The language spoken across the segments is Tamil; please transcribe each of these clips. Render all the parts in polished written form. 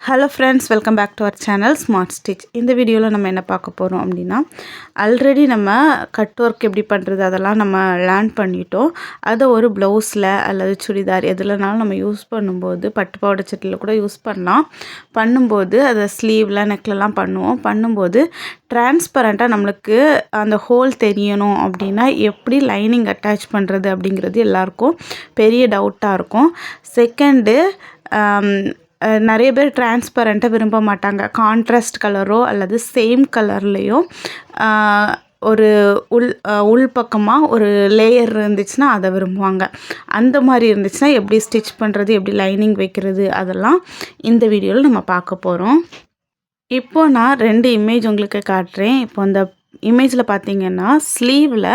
Hello friends, welcome back to our channel smart stitch. இந்த வீடியோவில் நம்ம என்ன பார்க்க போகிறோம் அப்படின்னா, ஆல்ரெடி நம்ம கட் ஒர்க் எப்படி பண்ணுறது அதெல்லாம் நம்ம லேர்ன் பண்ணிட்டோம். அதை ஒரு ப்ளவுஸில் அல்லது சுடிதார் எதுலனாலும் நம்ம யூஸ் பண்ணும்போது, பட்டு பாவாடை சட்டியில் கூட யூஸ் பண்ணலாம். பண்ணும்போது அதை ஸ்லீவில் நெக்லெலாம் பண்ணும்போது டிரான்ஸ்பரண்ட்டாக நம்மளுக்கு அந்த ஹோல் தெரியணும் அப்படின்னா எப்படி லைனிங் அட்டாச் பண்ணுறது அப்படிங்கிறது எல்லாருக்கும் பெரிய டவுட்டாக இருக்கும். செகண்டு, நிறைய பேர் டிரான்ஸ்பரண்ட்டாக விரும்ப மாட்டாங்க. கான்ட்ராஸ்ட் கலரோ அல்லது சேம் கலர்லேயோ ஒரு உள்பக்கமாக ஒரு லேயர் இருந்துச்சுன்னா அதை விரும்புவாங்க. அந்த மாதிரி இருந்துச்சுன்னா எப்படி ஸ்டிச் பண்ணுறது, எப்படி லைனிங் வைக்கிறது, அதெல்லாம் இந்த வீடியோவில் நம்ம பார்க்க போகிறோம். இப்போது நான் 2 இமேஜ் உங்களுக்கு காட்டுறேன். இப்போ அந்த இமேஜில் பார்த்தீங்கன்னா ஸ்லீவில்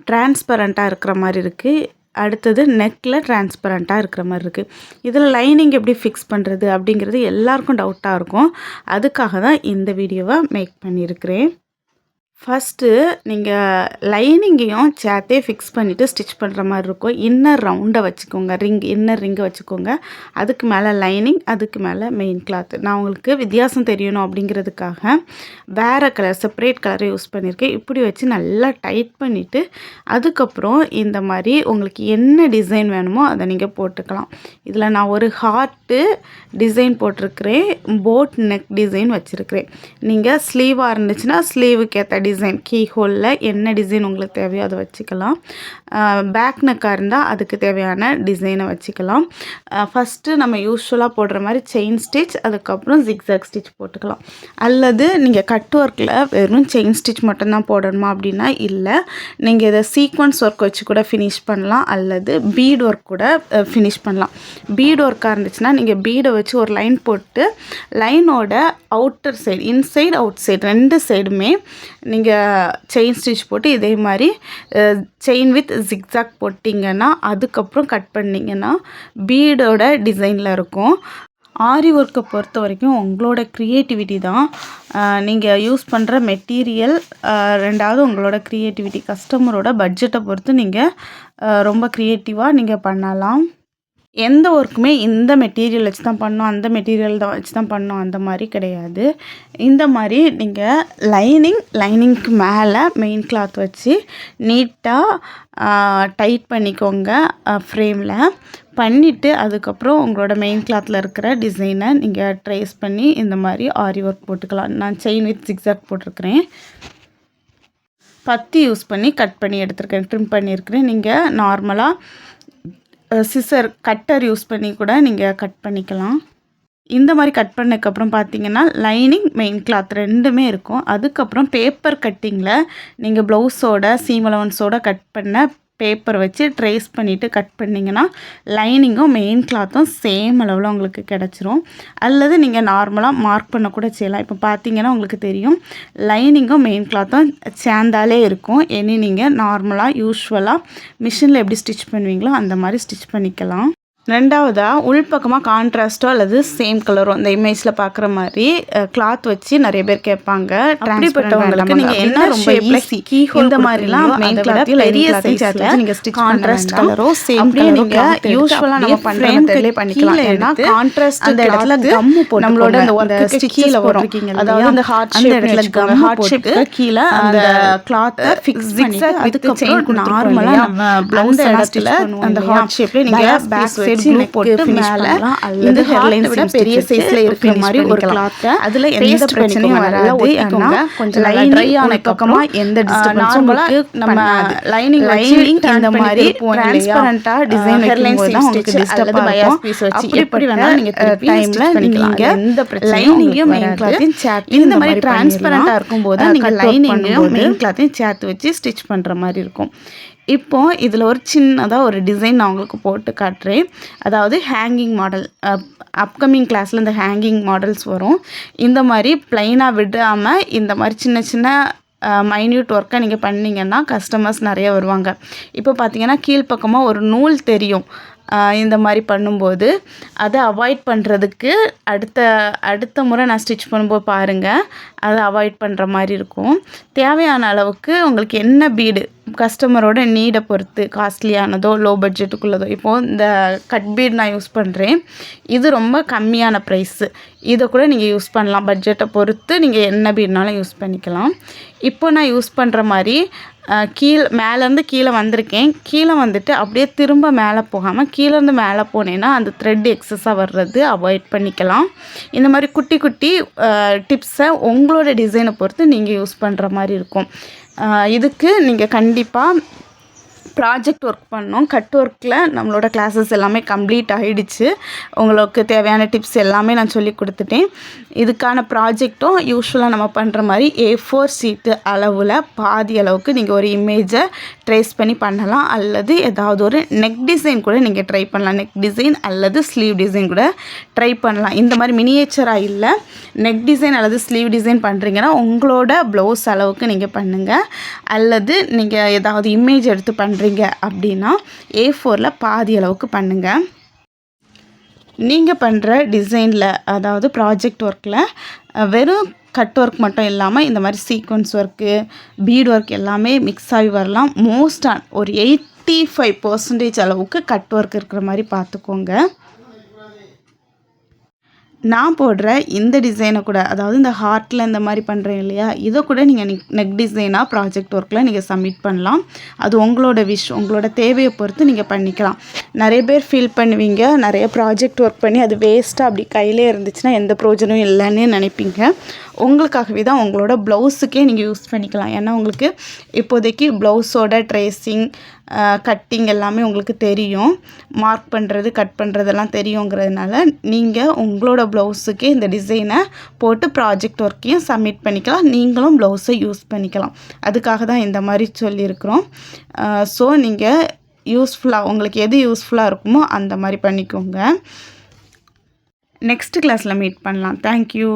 டிரான்ஸ்பரண்ட்டாக இருக்கிற மாதிரி இருக்குது. அடுத்தது நெக்கில் டிரான்ஸ்பரண்ட்டாக இருக்கிற மாதிரி இருக்குது. இதில் லைனிங் எப்படி ஃபிக்ஸ் பண்ணுறது அப்படிங்கிறது எல்லாருக்கும் டவுட்டாக இருக்கும். அதுக்காக தான் இந்த வீடியோவை மேக் பண்ணியிருக்கிறேன். ஃபஸ்ட்டு நீங்கள் லைனிங்கையும் சேர்த்தே ஃபிக்ஸ் பண்ணிவிட்டு ஸ்டிச் பண்ணுற மாதிரி இருக்கும். இன்னர் ரவுண்டை வச்சுக்கோங்க, இன்னர் ரிங்கை வச்சுக்கோங்க. அதுக்கு மேலே லைனிங், அதுக்கு மேலே மெயின் கிளாத். நான் உங்களுக்கு வித்தியாசம் தெரியணும் அப்படிங்கிறதுக்காக வேறு கலர், செப்பரேட் கலரை யூஸ் பண்ணியிருக்கேன். இப்படி வச்சு நல்லா டைட் பண்ணிவிட்டு அதுக்கப்புறம் இந்த மாதிரி உங்களுக்கு என்ன டிசைன் வேணுமோ அதை நீங்கள் போட்டுக்கலாம். இதில் நான் ஒரு ஹார்ட்டு டிசைன் போட்டிருக்கிறேன், போட் நெக் டிசைன் வச்சுருக்கிறேன். நீங்கள் ஸ்லீவாக இருந்துச்சுன்னா ஸ்லீவுக்கு ஏற்ற டிசைன், கீ ஹோலில் என்ன டிசைன் உங்களுக்கு தேவையோ அதை வச்சுக்கலாம். பேக் நெக்காக இருந்தால் அதுக்கு தேவையான டிசைனை வச்சுக்கலாம். ஃபஸ்ட்டு நம்ம யூஸ்வலாக போடுற மாதிரி செயின் ஸ்டிச், அதுக்கப்புறம் ஜிக்ஸாக் ஸ்டிச் போட்டுக்கலாம். அல்லது நீங்கள் கட் ஒர்க்கில் வெறும் செயின் ஸ்டிச் மட்டும்தான் போடணுமா அப்படின்னா இல்லை, நீங்கள் இதை சீக்வன்ஸ் ஒர்க் வச்சு கூட ஃபினிஷ் பண்ணலாம், அல்லது பீட் ஒர்க் கூட ஃபினிஷ் பண்ணலாம். பீட் ஒர்க்காக இருந்துச்சுன்னா நீங்கள் பீடை வச்சு ஒரு லைன் போட்டு லைனோட outer side, inside out side 2 சைடுமே நீங்கள் செயின் ஸ்டிச் போட்டு இதே மாதிரி செயின் வித் ஜிக்ஸாக் போட்டிங்கன்னா அதுக்கப்புறம் கட் பண்ணிங்கன்னா பீடோட டிசைனில் இருக்கும். ஆரி ஒர்க்கை பொறுத்த வரைக்கும் உங்களோட க்ரியேட்டிவிட்டி தான். நீங்கள் யூஸ் பண்ணுற மெட்டீரியல், ரெண்டாவது உங்களோட க்ரியேட்டிவிட்டி, கஸ்டமரோட பட்ஜெட்டை பொறுத்து நீங்கள் ரொம்ப க்ரியேட்டிவாக நீங்கள் பண்ணலாம். எந்த ஒர்க்குமே இந்த மெட்டீரியல் வச்சு தான் பண்ணணும், அந்த மெட்டீரியல் தான் வச்சு தான் பண்ணணும், அந்த மாதிரி கிடையாது. இந்த மாதிரி நீங்கள் லைனிங்க்கு மேலே மெயின் கிளாத் வச்சு நீட்டாக டைட் பண்ணிக்கோங்க ஃப்ரேமில். பண்ணிவிட்டு அதுக்கப்புறம் உங்களோட மெயின் கிளாத்தில் இருக்கிற டிசைனை நீங்கள் ட்ரேஸ் பண்ணி இந்த மாதிரி ஆரி ஒர்க் போட்டுக்கலாம். நான் செயின் வித் ஜிக்ஸாக் போட்டிருக்கிறேன். பத்தி யூஸ் பண்ணி கட் பண்ணி எடுத்துருக்கேன், ட்ரிம் பண்ணியிருக்கிறேன். நீங்கள் நார்மலாக சிசர் கட்டர் யூஸ் பண்ணி கூட நீங்கள் கட் பண்ணிக்கலாம். இந்த மாதிரி கட் பண்ணதுக்கப்புறம் பார்த்தீங்கன்னா லைனிங் மெயின் கிளாத் 2மே இருக்கும். அதுக்கப்புறம் பேப்பர் கட்டிங்கில் நீங்கள் ப்ளவுஸோட சீம் அலவன்ஸோட கட் பண்ண பேப்பர் வச்சு ட்ரேஸ் பண்ணிவிட்டு கட் பண்ணிங்கன்னா லைனிங்கும் மெயின் கிளாத்தும் சேம் அளவில் உங்களுக்கு கிடச்சிரும். அல்லது நீங்கள் நார்மலாக மார்க் பண்ண கூட செய்யலாம். இப்போ பார்த்தீங்கன்னா உங்களுக்கு தெரியும் லைனிங்கும் மெயின் கிளாத்தும் சேர்ந்தாலே இருக்கும். இனி நீங்கள் நார்மலாக யூஸ்வலாக மிஷினில் எப்படி ஸ்டிச் பண்ணுவீங்களோ அந்த மாதிரி ஸ்டிச் பண்ணிக்கலாம். ரெண்டாவதாக உள்பக்கமாக கான்ட்ராஸ்ட்டோ அல்லது சேம் கலரோ இந்த இமேஜில் பார்க்குற மாதிரி கிளாத் வச்சு நிறைய பேர் கேட்பாங்க. அப்படிப்பட்டவங்களுக்கு நீங்கள் என்ன ரொம்ப ஈஸி, இந்த மாதிரிலாம் மெயின் கிளாத்தையும் பெரிய சைஸில் நீங்கள் ஸ்டிச் கான்ட்ராஸ்ட் கலரோ சேம் கலரோ நீங்கள் யூஸ்வலாக நம்ம பண்ணுற மெத்தட்லேயே பண்ணிக்கலாம். ஏன்னா கான்ட்ராஸ்ட் அந்த இடத்துல கம்மு போட்டு நம்மளோட அந்த ஒர்க்கு கீழே வரும், அதாவது அந்த ஹார்ட் ஷேப்க்கு கீழே அந்த கிளாத்தை ஃபிக்ஸ் பண்ணி அதுக்கப்புறம் நார்மலாக நம்ம ப்ளவுஸ் இடத்துல அந்த ஹார்ட் ஷேப்லேயே நீங்கள் பேக் போட்டு மேலே இந்த ஹெட்லைன்ஸ் விட பெரிய சைஸ்ல இருக்கிற மாதிரி ஒரு கிளாத்தை அதுல எந்த பிரச்சனையும் வராது. கொஞ்சம் ட்ரை ஆன பக்கமா எந்த டிஸ்டர்பன்ஸும் நம்ம லைனிங் இந்த மாதிரி டிரான்ஸ்பரண்டா டிசைன் வைக்கும்போது தான் உங்களுக்கு டிஸ்டர்ப் ஆகும். அப்படி எப்படி வேணாலும் நீங்க டைம்ல நீங்க எந்த லைனிங்கையும் மெயின் கிளாத்தையும் சேர்த்து இந்த மாதிரி டிரான்ஸ்பரண்டா இருக்கும்போது நீங்க லைனிங்கையும் மெயின் கிளாத்தையும் சேர்த்து வச்சு ஸ்டிச் பண்ற மாதிரி இருக்கும். இப்போ இதில் ஒரு சின்னதாக ஒரு டிசைன் நான் உங்களுக்கு போட்டு காட்டுறேன். அதாவது ஹேங்கிங் மாடல், அப்கமிங் கிளாஸில் இந்த ஹேங்கிங் மாடல்ஸ் வரும். இந்த மாதிரி ப்ளைனாக விடாமல் இந்த மாதிரி சின்ன சின்ன மைன்யூட் ஒர்க்கை நீங்கள் பண்ணிங்கன்னா கஸ்டமர்ஸ் நிறைய வருவாங்க. இப்போ பார்த்தீங்கன்னா கீழ்ப்பக்கமாக ஒரு நூல் தெரியும், இந்த மாதிரி பண்ணும்போது அதை அவாய்ட் பண்ணுறதுக்கு அடுத்த முறை நான் ஸ்டிச் பண்ணும்போது பாருங்கள், அதை அவாய்ட் பண்ணுற மாதிரி இருக்கும். தேவையான அளவுக்கு உங்களுக்கு என்ன பீடு கஸ்டமரோட நீடை பொறுத்து காஸ்ட்லியானதோ லோ பட்ஜெட்டுக்குள்ளதோ, இப்போது இந்த கட் பீட் நான் யூஸ் பண்ணுறேன், இது ரொம்ப கம்மியான ப்ரைஸு, இதை கூட நீங்கள் யூஸ் பண்ணலாம். பட்ஜெட்டை பொறுத்து நீங்கள் என்ன பீட்னாலும் யூஸ் பண்ணிக்கலாம். இப்போ நான் யூஸ் பண்ணுற மாதிரி மேலேருந்து கீழே வந்திருக்கேன். கீழே வந்துட்டு அப்படியே திரும்ப மேலே போகாமல் கீழேருந்து மேலே போனேன்னா அந்த த்ரெட் எக்ஸஸாக வர்றது அவாய்ட் பண்ணிக்கலாம். இந்த மாதிரி குட்டி குட்டி டிப்ஸை உங்களோட டிசைனை பொறுத்து நீங்கள் யூஸ் பண்ணுற மாதிரி இருக்கும். இதுக்கு நீங்கள் கண்டிப்பாக ப்ராஜெக்ட் ஒர்க் பண்ணோம். கட் ஒர்க்கில் நம்மளோட கிளாஸஸ் எல்லாமே கம்ப்ளீட் ஆகிடுச்சு. உங்களுக்கு தேவையான டிப்ஸ் எல்லாமே நான் சொல்லி கொடுத்துட்டேன். இதுக்கான ப்ராஜெக்டும் யூஸ்வலாக நம்ம பண்ணுற மாதிரி A4 ஷீட்டு அளவில் பாதி அளவுக்கு நீங்கள் ஒரு இமேஜை ட்ரேஸ் பண்ணி பண்ணலாம். அல்லது ஏதாவது ஒரு நெக் டிசைன் கூட நீங்கள் ட்ரை பண்ணலாம். நெக் டிசைன் அல்லது ஸ்லீவ் டிசைன் கூட ட்ரை பண்ணலாம். இந்த மாதிரி மினியேச்சராக இல்லை, நெக் டிசைன் அல்லது ஸ்லீவ் டிசைன் பண்ணுறீங்கன்னா உங்களோட ப்ளவுஸ் அளவுக்கு நீங்கள் பண்ணுங்கள். அல்லது நீங்கள் ஏதாவது இமேஜ் எடுத்து பண்ணுறீங்க அப்படின்னா A4ல் பாதி அளவுக்கு பண்ணுங்கள். நீங்கள் பண்ணுற டிசைனில் அதாவது ப்ராஜெக்ட் ஒர்க்கில் வெறும் கட் ஒர்க் மட்டும் இல்லாமல் இந்த மாதிரி சீக்வன்ஸ் ஒர்க்கு, பீட் ஒர்க் எல்லாமே மிக்ஸ் ஆகி வரலாம். ஒரு 85% அளவுக்கு கட் ஒர்க் இருக்கிற மாதிரி பார்த்துக்கோங்க. நான் போடுற இந்த டிசைனை கூட, அதாவது இந்த ஹார்ட்டில் இந்த மாதிரி பண்ணுறேன் இல்லையா, இதை கூட நீங்கள் நெக் டிசைனாக ப்ராஜெக்ட் ஒர்க்கில் நீங்கள் சப்மிட் பண்ணலாம். அது உங்களோட உங்களோட தேவையை பொறுத்து நீங்கள் பண்ணிக்கலாம். நிறைய பேர் ஃபீல் பண்ணுவீங்க, நிறைய ப்ராஜெக்ட் ஒர்க் பண்ணி அது வேஸ்ட்டாக அப்படி கையிலே இருந்துச்சுன்னா எந்த ப்ரோஜனமும் இல்லைன்னு நினைப்பீங்க. உங்களுக்காகவே தான் உங்களோட ப்ளவுஸுக்கே நீங்கள் யூஸ் பண்ணிக்கலாம். ஏன்னா உங்களுக்கு இப்போதைக்கு ப்ளவுஸோட ட்ரேசிங், கட்டிங் எல்லாமே உங்களுக்கு தெரியும். மார்க் பண்ணுறது, கட் பண்ணுறதெல்லாம் தெரியுங்கிறதுனால நீங்கள் உங்களோட ப்ளவுஸுக்கே இந்த டிசைனை போட்டு ப்ராஜெக்ட் ஒர்க்கையும் சப்மிட் பண்ணிக்கலாம். நீங்களும் ப்ளவுஸை யூஸ் பண்ணிக்கலாம். அதுக்காக தான் இந்த மாதிரி சொல்லியிருக்கிறோம். ஸோ நீங்கள் உங்களுக்கு எது யூஸ்ஃபுல்லாக இருக்குமோ அந்த மாதிரி பண்ணிக்கோங்க. நெக்ஸ்ட் கிளாஸில் மீட் பண்ணலாம். தேங்க்யூ.